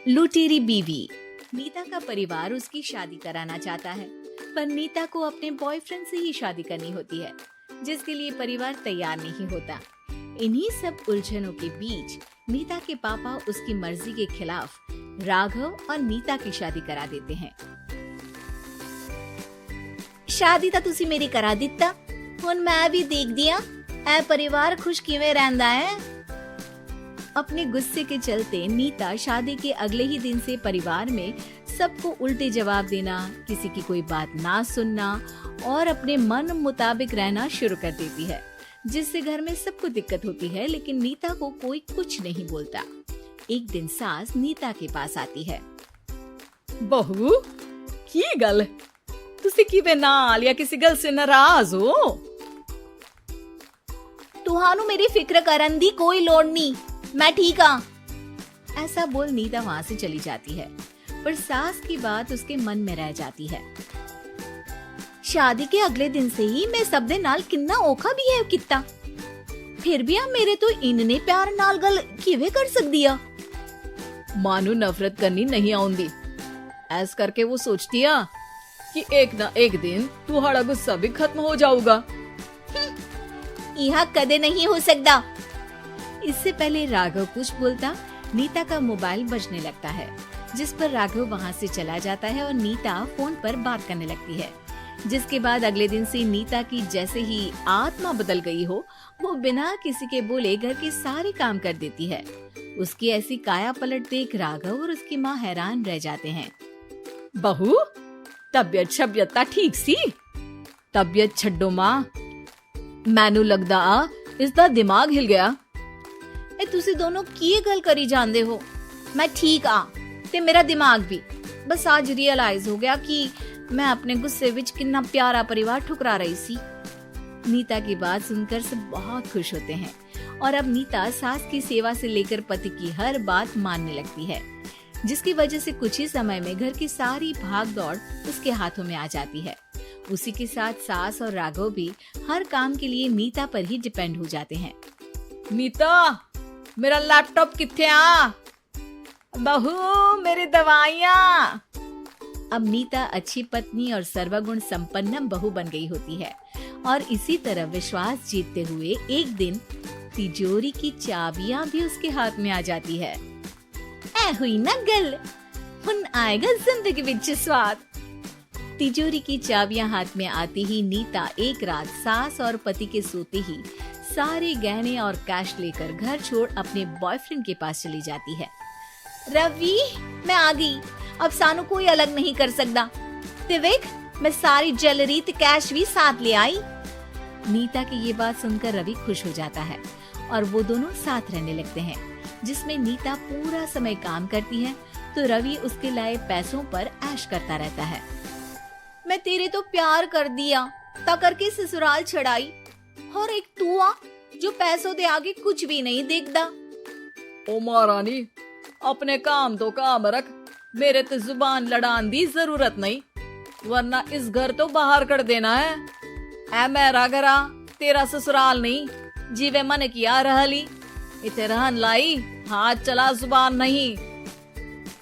लुटेरी बीवी। नीता का परिवार उसकी शादी कराना चाहता है, पर नीता को अपने बॉयफ्रेंड से ही शादी करनी होती है, जिसके लिए परिवार तैयार नहीं होता। इन्हीं सब उलझनों के बीच नीता के पापा उसकी मर्जी के खिलाफ राघव और नीता की शादी करा देते हैं। शादी ਤਾਂ ਤੁਸੀਂ ਮੇਰੀ ਕਰਾ ਦਿੱਤਾ, ਹੁਣ मैं भी देख दिया ऐ परिवार खुश किवें रहंदा है। अपने गुस्से के चलते नीता शादी के अगले ही दिन से परिवार में सबको उल्टे जवाब देना, किसी की कोई बात ना सुनना और अपने मन मुताबिक रहना शुरू कर देती है, जिससे घर में सबको दिक्कत होती है, लेकिन नीता को कोई कुछ नहीं बोलता। एक दिन सास नीता के पास आती है। बहू की गल, तुसी किवें नाल या किसी गल से नाराज हो? तुहानू मेरी फिक्र करन दी कोई लोड़ नहीं, मैं ठीक हाँ। ऐसा बोल नीता वहाँ से चली जाती है, पर सास की बात उसके मन में रह जाती है। शादी के अगले दिन से ही मैं सब दे नाल किन्ना औखा भी है कित्ता, फिर भी आ मेरे तो इन्ने प्यार नाल गल किवें कर सकदी आ। मानू नफरत करनी नहीं आउंदी, ऐस करके वो सोचती है कि एक ना एक दिन तुम्हारा गुस्सा भी खत्म हो जाऊगा। यह कदे नहीं हो सकता। इससे पहले राघव कुछ बोलता, नीता का मोबाइल बजने लगता है, जिस पर राघव वहाँ से चला जाता है और नीता फोन पर बात करने लगती है। जिसके बाद अगले दिन से नीता की जैसे ही आत्मा बदल गई हो, वो बिना किसी के बोले घर के सारे काम कर देती है। उसकी ऐसी काया पलट देख राघव और उसकी माँ हैरान रह जाते हैं। बहू तबियत शबियत ता ठीक सी? तबियत छड्डो मां, मैनू लगदा इसदा दिमाग हिल गया। ए तुसी दोनों की गल करी जांदे हो? मैं ठीक आ ते मेरा दिमाग भी। बस आज रियलाइज हो गया कि मैं अपने गुस्से विच कितना प्यारा परिवार ठुकरा रही सी। नीता की बात सुनकर सब बहुत खुश होते हैं और अब नीता सास की सेवा से लेकर पति की हर बात मानने लगती है, जिसकी वजह से कुछ ही समय में घर की सारी भाग दौड़ उसके हाथों में आ जाती है। उसी के साथ सास और राघव भी हर काम के लिए नीता पर ही डिपेंड हो जाते हैं। नीता मेरा लैपटॉप किथे आ? बहू मेरी दवाइयाँ। अब नीता अच्छी पत्नी और सर्वगुण संपन्न बहू बन गई होती है और इसी तरह विश्वास जीतते हुए एक दिन तिजोरी की चाबियां भी उसके हाथ में आ जाती है। ऐ हुई ना गल, हुन आएगा जिंदगी विच स्वाद। तिजोरी की चाबियां हाथ में आती ही नीता एक रात सास और पति के सोते ही सारे गहने और कैश लेकर घर छोड़ अपने बॉयफ्रेंड के पास चली जाती है। रवि मैं आ गई, अब सानू कोई अलग नहीं कर सकता। ते वेख मैं सारी ज्वेलरी ते कैश भी साथ ले आई। नीता की ये बात सुनकर रवि खुश हो जाता है और वो दोनों साथ रहने लगते हैं, जिसमें नीता पूरा समय काम करती है तो रवि उसके लाए पैसों पर ऐश करता रहता है। मैं तेरे तो प्यार कर दिया ता करके ससुराल छड़ाई, और एक तू आ जो पैसों दे आगे कुछ भी नहीं देखता। ओ महारानी अपने काम तो काम रख, मेरे तो जुबान लड़ान दी जरूरत नहीं, वरना इस घर तो बाहर कर देना है। ऐ मेरा घरा तेरा ससुराल नहीं, जीवे मन किया रहली इते रहन लाई, हाथ चला जुबान नहीं।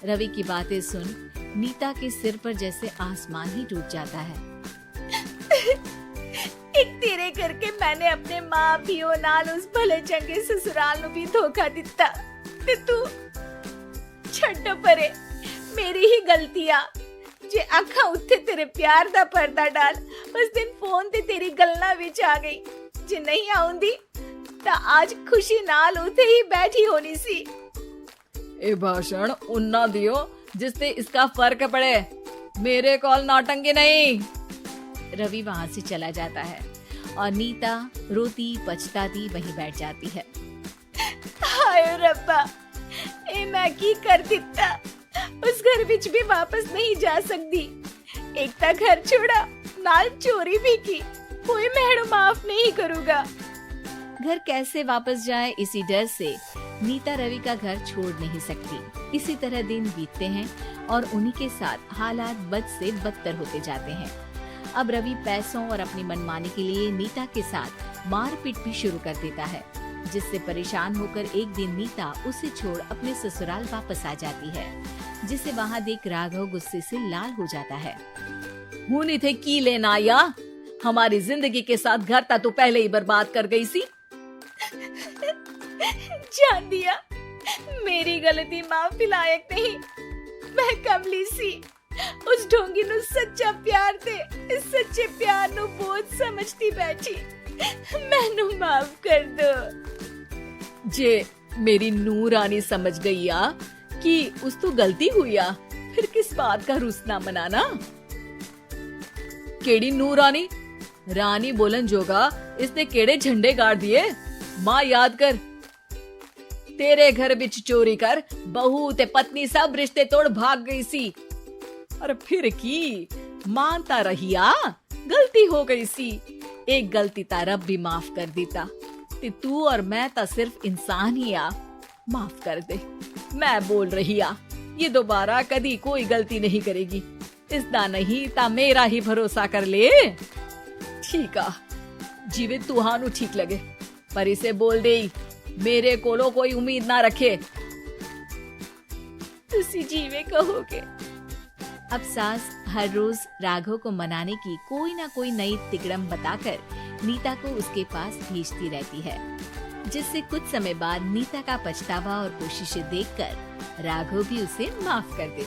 रवि की बातें सुन नीता के सिर पर जैसे आसमान ही टूट जाता है। एक तेरे करके मैंने अपने माँ पियो नाल उस भले चंगे ससुराल नु भी धोखा दिता ते तू छड्ड परे, मेरी ही गलती आ जे आखा उत्थे तेरे प्यार दा पर्दा डाल उस दिन फोन ते तेरी गलना विच आ गई। जे नहीं आउंदी ता आज खुशी नाल उथे ही बैठी होनी सी। ए भाषण उन्ना दियो जिससे इसका फर्क पड़े, मेरे कॉल नौटंकी नहीं। रवि वहाँ से चला जाता है और नीता रोती पछताती वहीं बैठ जाती है। हाय रब्बा, ए मैं की कर दिता, उस घर विच भी वापस नहीं जा सकती। एक ता घर छोड़ा, नाल चोरी भी की, कोई मेहड़ माफ नहीं करूँगा। घर कैसे वापस जाए इसी डर से नीता रवि का घर छोड़ नहीं सकती। इसी तरह दिन बीतते हैं और उन्हीं के साथ हालात बद से बदतर होते जाते हैं। अब रवि पैसों और अपनी मनमानी के लिए नीता के साथ मारपीट भी शुरू कर देता है। जिससे परेशान होकर एक दिन नीता उसे छोड़ अपने ससुराल वापस आ जाती है, जिसे वहाँ देख राघव गुस्से से लाल हो जाता है। हुनी थे की लेना या हमारी जिंदगी के साथ घर ता तो पहले ही बर्बाद कर गई सी। जान दिया, मेरी गलती माफी लायक नहीं। मैं कमली सी उस ढोंगी नु सच्चा प्यार थे, इस सच्चे प्यार नु बोझ समझती बैठी। मैनू माफ कर दो। जे मेरी नूरानी समझ गई या कि उस तो गलती हुई आ, फिर किस बात का रुसना मनाना। केड़ी नूरानी रानी बोलन जोगा इसने केड़े झंडे गाड़ दिए। माँ याद कर, तेरे घर बिच चोरी कर बहू ते पत्नी सब रिश्ते तोड़ भाग गई सी। और फिर की मानता रहिया, गलती हो गई सी। एक गलती ता रब भी माफ कर देता ते तू और मैं ता सिर्फ इंसान ही आ। माफ कर दे, मैं बोल रही आ, ये दोबारा कदी कोई गलती नहीं करेगी। इसदा नहीं ता मेरा ही भरोसा कर ले। ठीक आ, जिवे तुहानू ठीक लगे, पर इसे बोल दे मेरे कोलो कोई उम्मीद ना रखे। तुसी जीवे कहोगे। अब सास हर रोज राघव को मनाने की कोई ना कोई नई तिकड़म बताकर नीता को उसके पास भेजती रहती है, जिससे कुछ समय बाद नीता का पछतावा और कोशिशें देखकर राघव भी उसे माफ कर देता है।